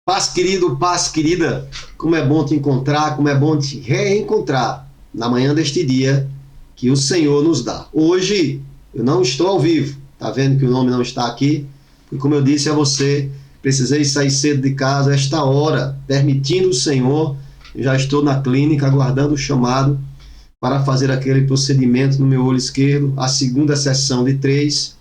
Paz, querido, paz, querida, como é bom te encontrar, como é bom te reencontrar na manhã deste dia que o Senhor nos dá. Hoje eu não estou ao vivo, tá vendo que o nome não está aqui? E como eu disse a você, precisei sair cedo de casa esta hora, permitindo o Senhor, eu já estou na clínica aguardando o chamado para fazer aquele procedimento no meu olho esquerdo, a segunda sessão de 3,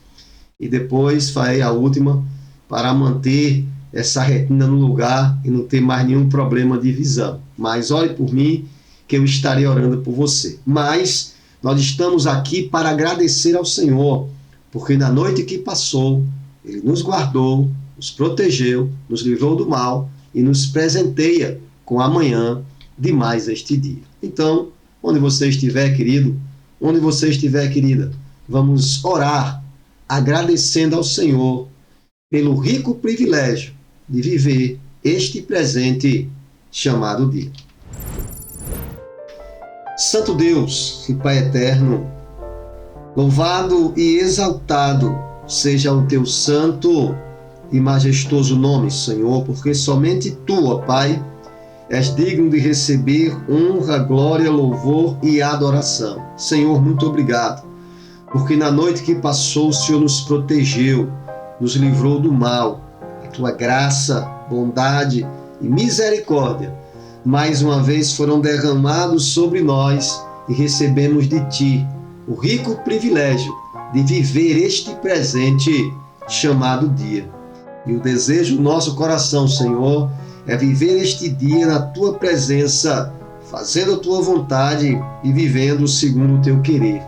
e depois farei a última para manter essa retina no lugar e não ter mais nenhum problema de visão. Mas ore por mim, que eu estarei orando por você. Mas nós estamos aqui para agradecer ao Senhor, porque na noite que passou, Ele nos guardou, nos protegeu, nos livrou do mal e nos presenteia com a manhã de mais este dia. Então, onde você estiver, querido, onde você estiver, querida, vamos orar agradecendo ao Senhor pelo rico privilégio de viver este presente chamado dia. Santo Deus e Pai eterno, louvado e exaltado seja o teu santo e majestoso nome, Senhor, porque somente tu, ó Pai, és digno de receber honra, glória, louvor e adoração. Senhor, muito obrigado, porque na noite que passou o Senhor nos protegeu, nos livrou do mal. A tua graça, bondade e misericórdia mais uma vez foram derramados sobre nós e recebemos de ti o rico privilégio de viver este presente chamado dia. E o desejo do nosso coração, Senhor, é viver este dia na tua presença, fazendo a tua vontade e vivendo segundo o teu querer.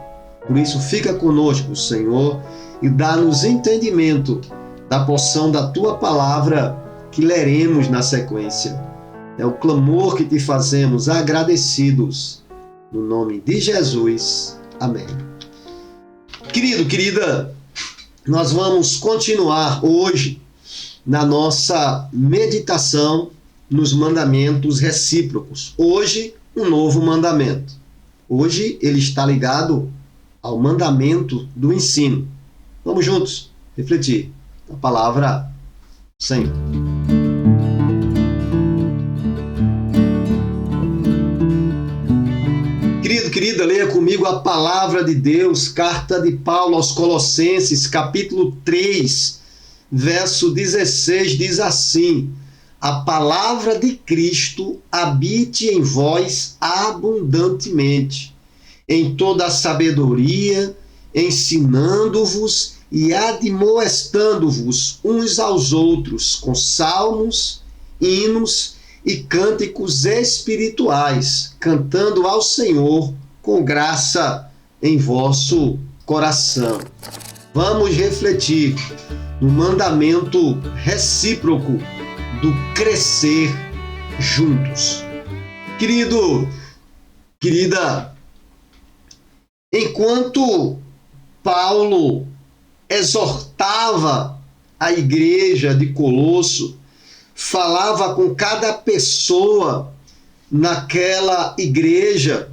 Por isso, fica conosco, Senhor, e dá-nos entendimento da porção da tua palavra que leremos na sequência. É o clamor que te fazemos agradecidos. No nome de Jesus. Amém. Querido, querida, nós vamos continuar hoje na nossa meditação nos mandamentos recíprocos. Hoje, um novo mandamento. Hoje, ele está ligado ao mandamento do ensino. Vamos juntos refletir a palavra Senhor. Querido, querida, leia comigo a palavra de Deus, carta de Paulo aos Colossenses, capítulo 3, verso 16, diz assim: a palavra de Cristo habite em vós abundantemente, em toda a sabedoria, ensinando-vos e admoestando-vos uns aos outros com salmos, hinos e cânticos espirituais, cantando ao Senhor com graça em vosso coração. Vamos refletir no mandamento recíproco do crescer juntos. Querido, querida, enquanto Paulo exortava a igreja de Colosso, falava com cada pessoa naquela igreja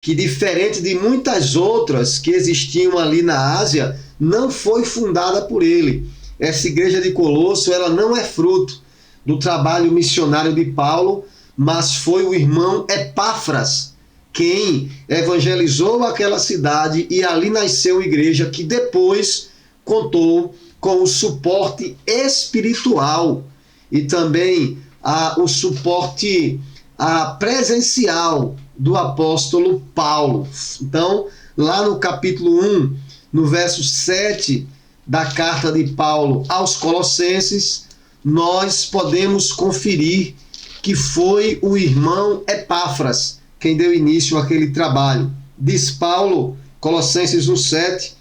que, diferente de muitas outras que existiam ali na Ásia, não foi fundada por ele. Essa igreja de Colosso, ela não é fruto do trabalho missionário de Paulo, mas foi o irmão Epáfras quem evangelizou aquela cidade, e ali nasceu a igreja que depois contou com o suporte espiritual e também o suporte presencial do apóstolo Paulo. Então, lá no capítulo 1, no verso 7 da carta de Paulo aos Colossenses, nós podemos conferir que foi o irmão Epáfras quem deu início àquele trabalho. Diz Paulo, Colossenses 1,7,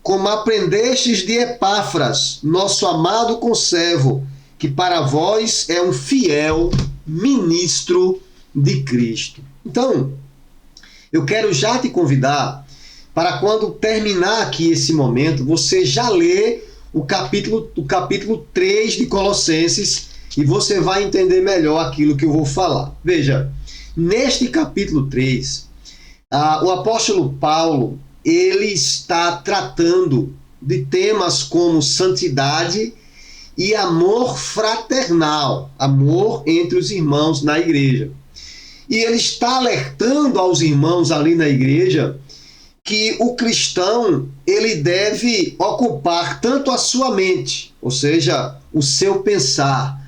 como aprendestes de Epáfras, nosso amado conservo, que para vós é um fiel ministro de Cristo. Então, eu quero já te convidar para, quando terminar aqui esse momento, você já lê o capítulo 3 de Colossenses e você vai entender melhor aquilo que eu vou falar. Veja, neste capítulo 3, o apóstolo Paulo, ele está tratando de temas como santidade e amor fraternal, amor entre os irmãos na igreja. E ele está alertando aos irmãos ali na igreja que o cristão ele deve ocupar tanto a sua mente, ou seja, o seu pensar,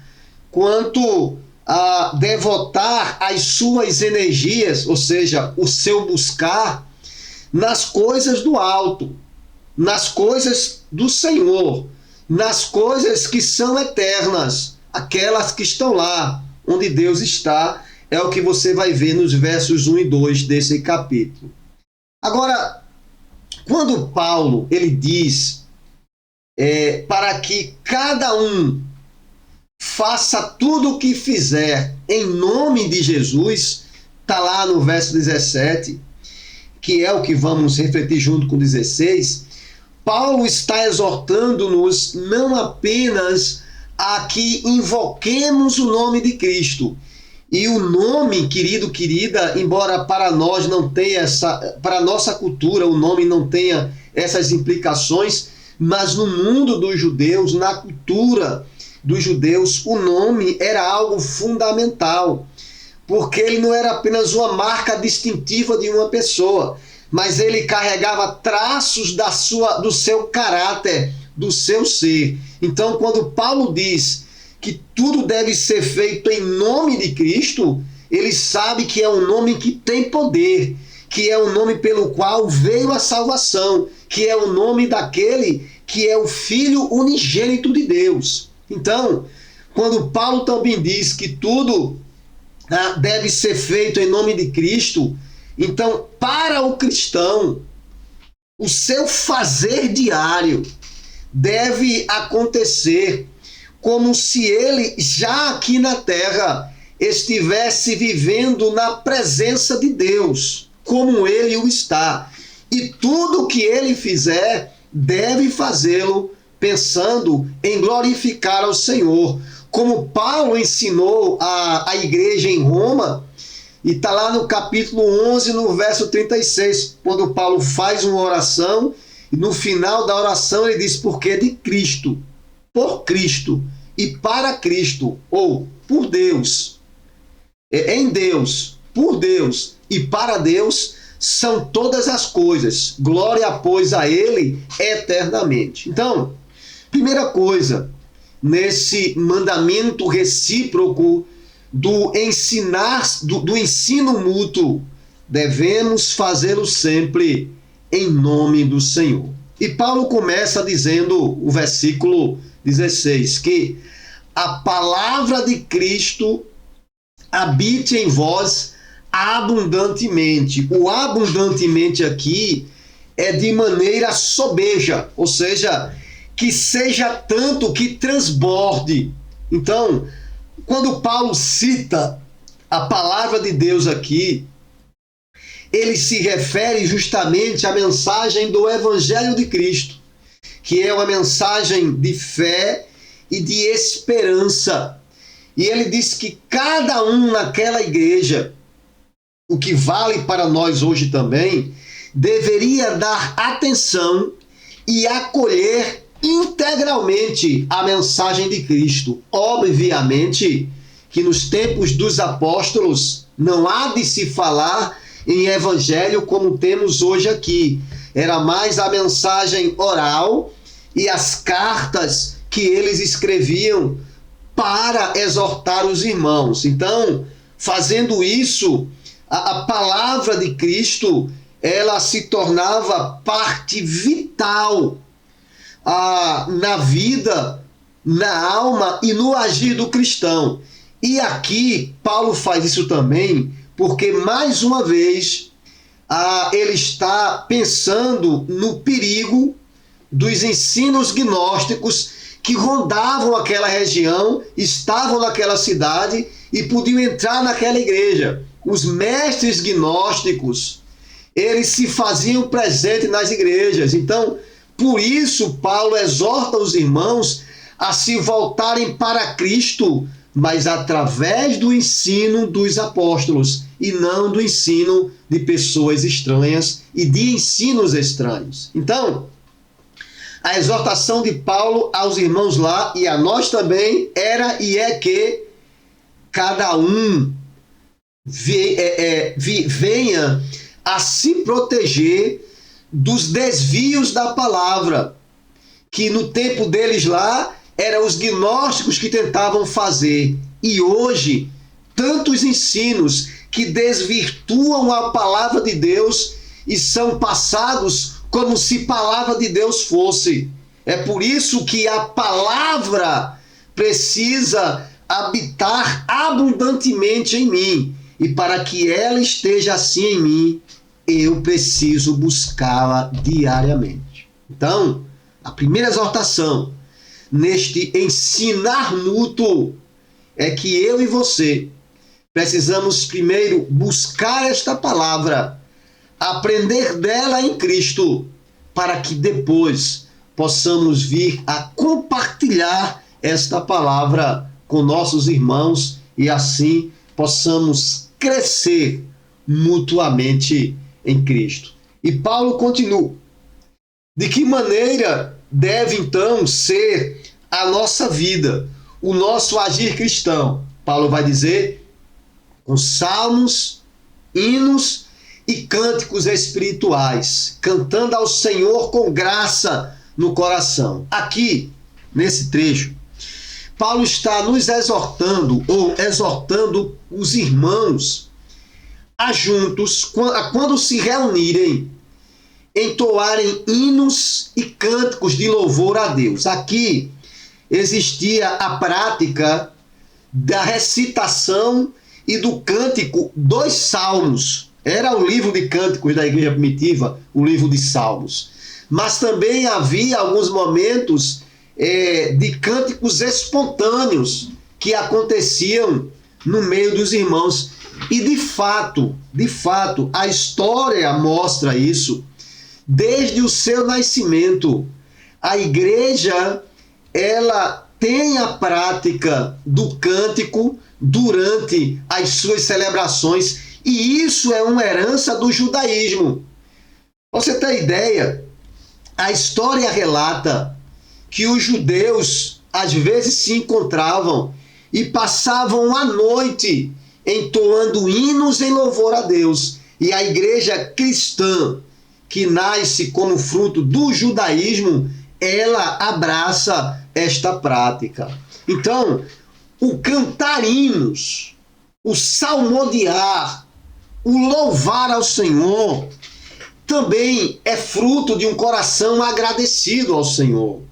quanto a devotar as suas energias, ou seja, o seu buscar nas coisas do alto, nas coisas do Senhor, nas coisas que são eternas, aquelas que estão lá, onde Deus está, é o que você vai ver nos versos 1 e 2 desse capítulo. Agora, quando Paulo ele diz para que cada um faça tudo o que fizer em nome de Jesus, está lá no verso 17, que é o que vamos refletir junto com 16, Paulo está exortando-nos não apenas a que invoquemos o nome de Cristo. E o nome, querido, querida, embora para nós não tenha para a nossa cultura o nome não tenha essas implicações, mas no mundo dos judeus, na cultura dos judeus, o nome era algo fundamental, porque ele não era apenas uma marca distintiva de uma pessoa, mas ele carregava traços do seu caráter, do seu ser. Então, quando Paulo diz que tudo deve ser feito em nome de Cristo, ele sabe que é um nome que tem poder, que é o nome pelo qual veio a salvação, que é o nome daquele que é o Filho unigênito de Deus. Então, quando Paulo também diz que tudo deve ser feito em nome de Cristo, então, para o cristão, o seu fazer diário deve acontecer como se ele, já aqui na terra, estivesse vivendo na presença de Deus, como ele o está. E tudo que ele fizer, deve fazê-lo pensando em glorificar ao Senhor. Como Paulo ensinou a igreja em Roma, e está lá no capítulo 11, no verso 36, quando Paulo faz uma oração, e no final da oração ele diz, porque de Cristo, por Cristo e para Cristo, ou por Deus, em Deus, por Deus e para Deus, são todas as coisas. Glória, pois, a Ele eternamente. Então, primeira coisa, nesse mandamento recíproco do ensino mútuo, devemos fazê-lo sempre em nome do Senhor. E Paulo começa dizendo, o versículo 16, que a palavra de Cristo habite em vós abundantemente. O abundantemente aqui é de maneira sobeja, ou seja, que seja tanto que transborde. Então, quando Paulo cita a palavra de Deus aqui, ele se refere justamente à mensagem do Evangelho de Cristo, que é uma mensagem de fé e de esperança. E ele diz que cada um naquela igreja, o que vale para nós hoje também, deveria dar atenção e acolher integralmente a mensagem de Cristo. Obviamente que nos tempos dos apóstolos não há de se falar em evangelho como temos hoje aqui. Era mais a mensagem oral e as cartas que eles escreviam para exortar os irmãos. Então, fazendo isso, a palavra de Cristo, ela se tornava parte vital na vida, na alma e no agir do cristão. E aqui Paulo faz isso também porque, mais uma vez, ele está pensando no perigo dos ensinos gnósticos que rondavam aquela região, estavam naquela cidade e podiam entrar naquela igreja. Os mestres gnósticos, eles se faziam presentes nas igrejas. Então, por isso, Paulo exorta os irmãos a se voltarem para Cristo, mas através do ensino dos apóstolos e não do ensino de pessoas estranhas e de ensinos estranhos. Então, A exortação de Paulo aos irmãos lá e a nós também era e é que cada um venha a se proteger dos desvios da palavra, que no tempo deles lá eram os gnósticos que tentavam fazer, e hoje tantos ensinos que desvirtuam a palavra de Deus e são passados como se palavra de Deus fosse. É por isso que a palavra precisa habitar abundantemente em mim. E para que ela esteja assim em mim, eu preciso buscá-la diariamente. Então, a primeira exortação neste ensinar mútuo é que eu e você precisamos primeiro buscar esta palavra, aprender dela em Cristo, para que depois possamos vir a compartilhar esta palavra com nossos irmãos e assim possamos crescer mutuamente em Cristo. E Paulo continua: de que maneira deve então ser a nossa vida, o nosso agir cristão? Paulo vai dizer: com salmos, hinos e cânticos espirituais, cantando ao Senhor com graça no coração. Aqui, nesse trecho, Paulo está nos exortando, ou exortando os irmãos a juntos, quando se reunirem, entoarem hinos e cânticos de louvor a Deus. Aqui existia a prática da recitação e do cântico dos salmos. Era o livro de cânticos da igreja primitiva, o livro de salmos. Mas também havia alguns momentos de cânticos espontâneos que aconteciam no meio dos irmãos. E de fato, a história mostra isso. Desde o seu nascimento, a igreja, ela tem a prática do cântico durante as suas celebrações, e isso é uma herança do judaísmo. Você tem ideia? A história relata que os judeus às vezes se encontravam e passavam a noite entoando hinos em louvor a Deus. E a igreja cristã, que nasce como fruto do judaísmo, ela abraça esta prática. Então, o cantar hinos, o salmodiar, o louvar ao Senhor, também é fruto de um coração agradecido ao Senhor.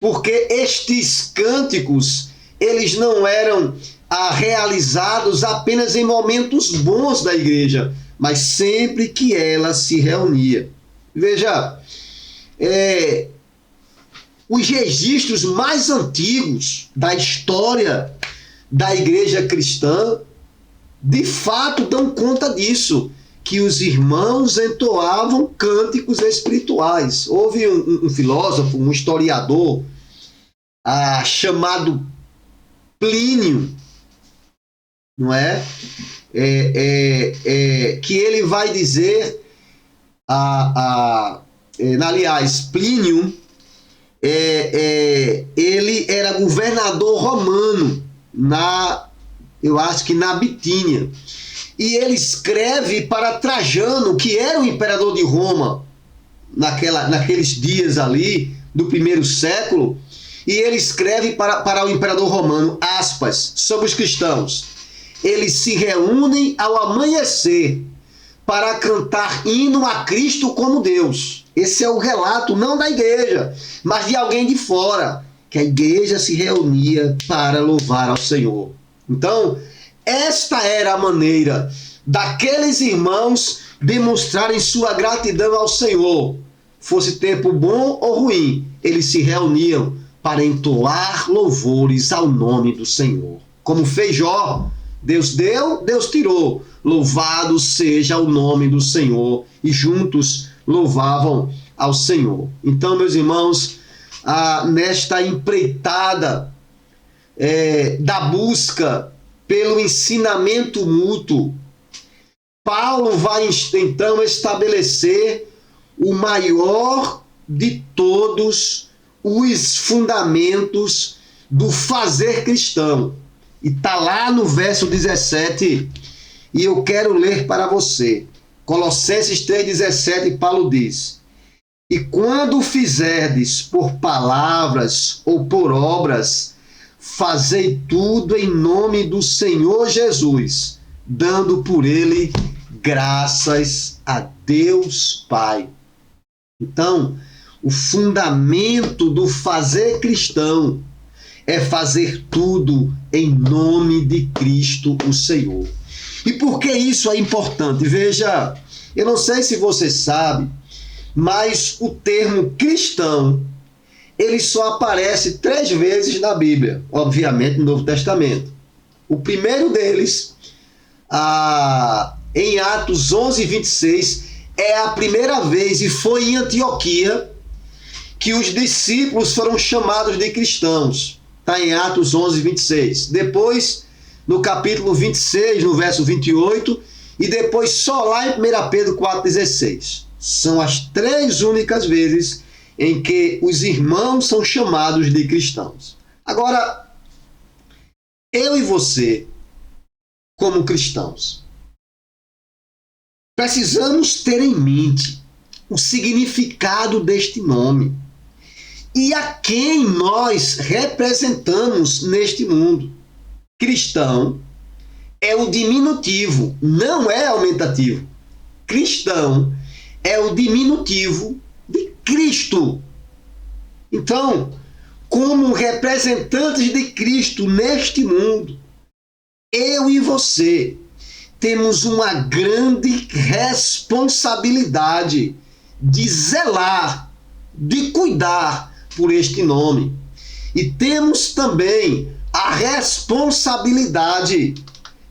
Porque estes cânticos, eles não eram realizados apenas em momentos bons da igreja, mas sempre que ela se reunia. Veja, os registros mais antigos da história da igreja cristã, de fato dão conta disso, que os irmãos entoavam cânticos espirituais. Houve um filósofo, um historiador, chamado Plínio, não é? Que ele vai dizer, aliás, Plínio, ele era governador romano, eu acho que na Bitínia, e ele escreve para Trajano, que era o imperador de Roma, naqueles dias ali, do primeiro século, e ele escreve para o imperador romano, aspas, sobre os cristãos: eles se reúnem ao amanhecer para cantar hino a Cristo como Deus. Esse é o relato, não da igreja, mas de alguém de fora, que a igreja se reunia para louvar ao Senhor. Então, esta era a maneira daqueles irmãos demonstrarem sua gratidão ao Senhor. Fosse tempo bom ou ruim, eles se reuniam para entoar louvores ao nome do Senhor. Como fez Jó: Deus deu, Deus tirou. Louvado seja o nome do Senhor. E juntos louvavam ao Senhor. Então, meus irmãos, nesta empreitada da busca pelo ensinamento mútuo, Paulo vai então estabelecer o maior de todos os fundamentos do fazer cristão. E está lá no verso 17, e eu quero ler para você. Colossenses 3,17, Paulo diz: e quando fizerdes por palavras ou por obras, fazei tudo em nome do Senhor Jesus, dando por ele graças a Deus Pai. Então, o fundamento do fazer cristão é fazer tudo em nome de Cristo, o Senhor. E por que isso é importante? Veja, eu não sei se você sabe, mas o termo cristão, ele só aparece 3 vezes na Bíblia, obviamente no Novo Testamento. O primeiro deles, em Atos 11:26, é a primeira vez, e foi em Antioquia, que os discípulos foram chamados de cristãos. Está em Atos 11:26. Depois, no capítulo 26, no verso 28, e depois só lá em 1 Pedro 4,16. São as 3 únicas vezes em que os irmãos são chamados de cristãos. Agora, eu e você, como cristãos, precisamos ter em mente o significado deste nome e a quem nós representamos neste mundo. Cristão é o diminutivo, não é aumentativo. Cristão é o diminutivo de Cristo. Então, como representantes de Cristo neste mundo, eu e você temos uma grande responsabilidade de zelar, de cuidar por este nome. E temos também a responsabilidade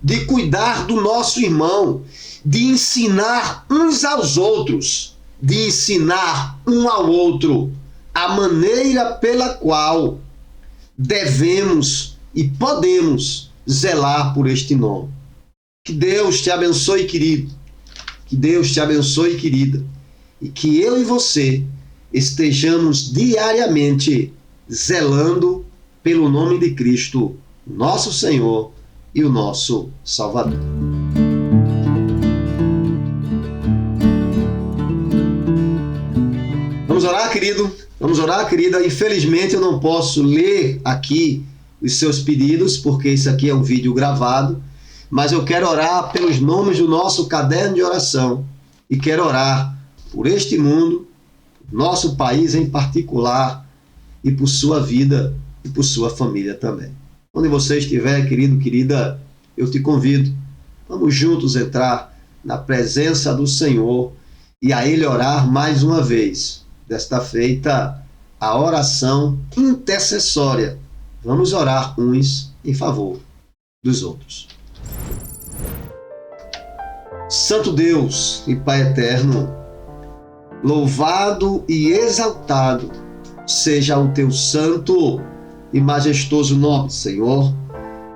de cuidar do nosso irmão, de ensinar uns aos outros, de ensinar um ao outro a maneira pela qual devemos e podemos zelar por este nome. Que Deus te abençoe, querido. Que Deus te abençoe, querida. E que eu e você estejamos diariamente zelando pelo nome de Cristo, nosso Senhor e o nosso Salvador. Vamos orar, querido? Vamos orar, querida? Infelizmente eu não posso ler aqui os seus pedidos, porque isso aqui é um vídeo gravado, mas eu quero orar pelos nomes do nosso caderno de oração e quero orar por este mundo, nosso país em particular, e por sua vida e por sua família também. Onde você estiver, querido, querida, eu te convido. Vamos juntos entrar na presença do Senhor e a Ele orar mais uma vez. Desta feita, a oração intercessória. Vamos orar uns em favor dos outros. Santo Deus e Pai eterno, louvado e exaltado seja o teu santo e majestoso nome, Senhor.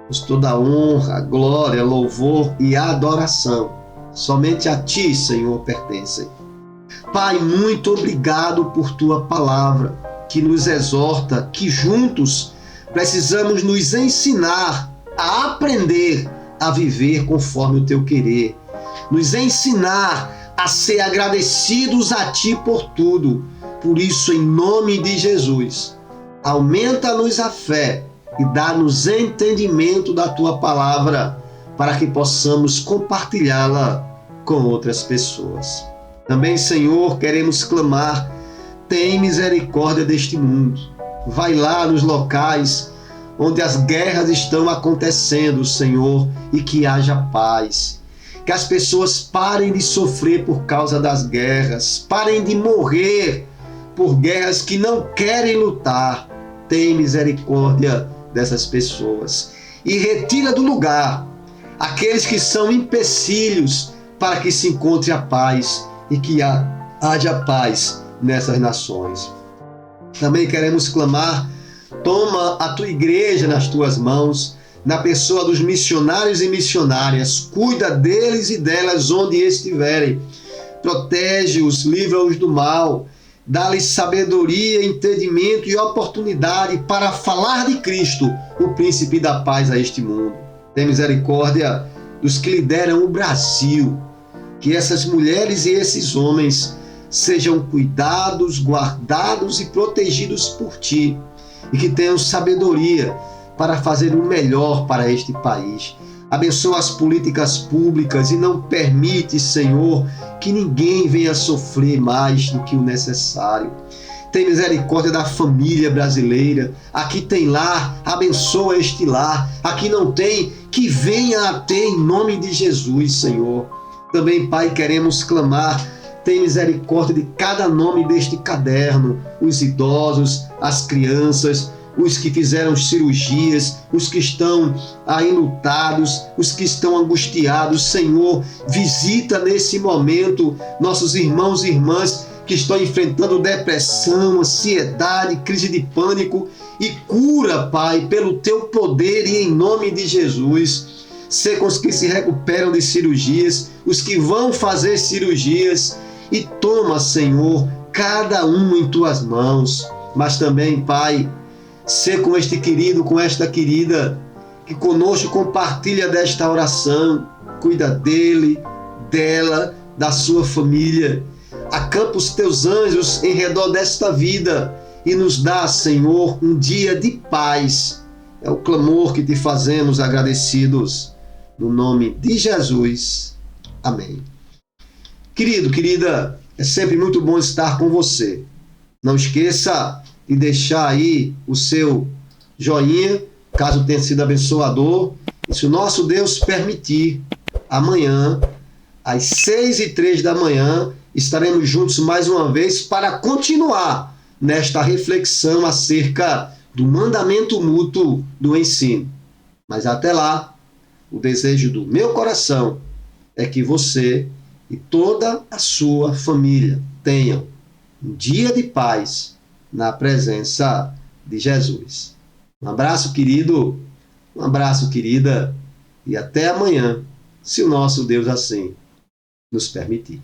Pois toda honra, glória, louvor e adoração somente a ti, Senhor, pertencem. Pai, muito obrigado por tua palavra, que nos exorta que juntos precisamos nos ensinar a aprender a viver conforme o teu querer, nos ensinar a ser agradecidos a ti por tudo. Por isso, em nome de Jesus, aumenta-nos a fé e dá-nos entendimento da tua palavra para que possamos compartilhá-la com outras pessoas. Também, Senhor, queremos clamar: tem misericórdia deste mundo. Vai lá nos locais onde as guerras estão acontecendo, Senhor, e que haja paz. Que as pessoas parem de sofrer por causa das guerras, parem de morrer por guerras que não querem lutar. Tem misericórdia dessas pessoas e retira do lugar aqueles que são empecilhos para que se encontre a paz e que haja paz nessas nações. Também queremos clamar: toma a tua igreja nas tuas mãos, na pessoa dos missionários e missionárias, cuida deles e delas onde estiverem, protege-os, livra-os do mal, dá-lhe sabedoria, entendimento e oportunidade para falar de Cristo, o príncipe da paz a este mundo. Tem misericórdia dos que lideram o Brasil, que essas mulheres e esses homens sejam cuidados, guardados e protegidos por Ti, e que tenham sabedoria para fazer o melhor para este país. Abençoa as políticas públicas e não permite, Senhor, que ninguém venha sofrer mais do que o necessário. Tem misericórdia da família brasileira. Aqui tem lar, abençoa este lar. Aqui não tem, que venha a ter em nome de Jesus, Senhor. Também, Pai, queremos clamar. Tem misericórdia de cada nome deste caderno, os idosos, as crianças, os que fizeram cirurgias, os que estão enlutados, os que estão angustiados. Senhor, visita nesse momento nossos irmãos e irmãs que estão enfrentando depressão, ansiedade, crise de pânico, e cura, Pai, pelo Teu poder e em nome de Jesus. Sê com os que se recuperam de cirurgias, os que vão fazer cirurgias, e toma, Senhor, cada um em Tuas mãos. Mas também, Pai, sê com este querido, com esta querida, que conosco compartilha desta oração, cuida dele, dela, da sua família. Acampa os Teus anjos em redor desta vida e nos dá, Senhor, um dia de paz. É o clamor que Te fazemos agradecidos, no nome de Jesus. Amém. Querido, querida, é sempre muito bom estar com você. Não esqueça de deixar aí o seu joinha, caso tenha sido abençoador. E se o nosso Deus permitir, amanhã, às 6h03 da manhã, estaremos juntos mais uma vez para continuar nesta reflexão acerca do mandamento mútuo do ensino. Mas até lá, o desejo do meu coração é que você e toda a sua família tenham um dia de paz na presença de Jesus. Um abraço, querido, um abraço, querida, e até amanhã, se o nosso Deus assim nos permitir.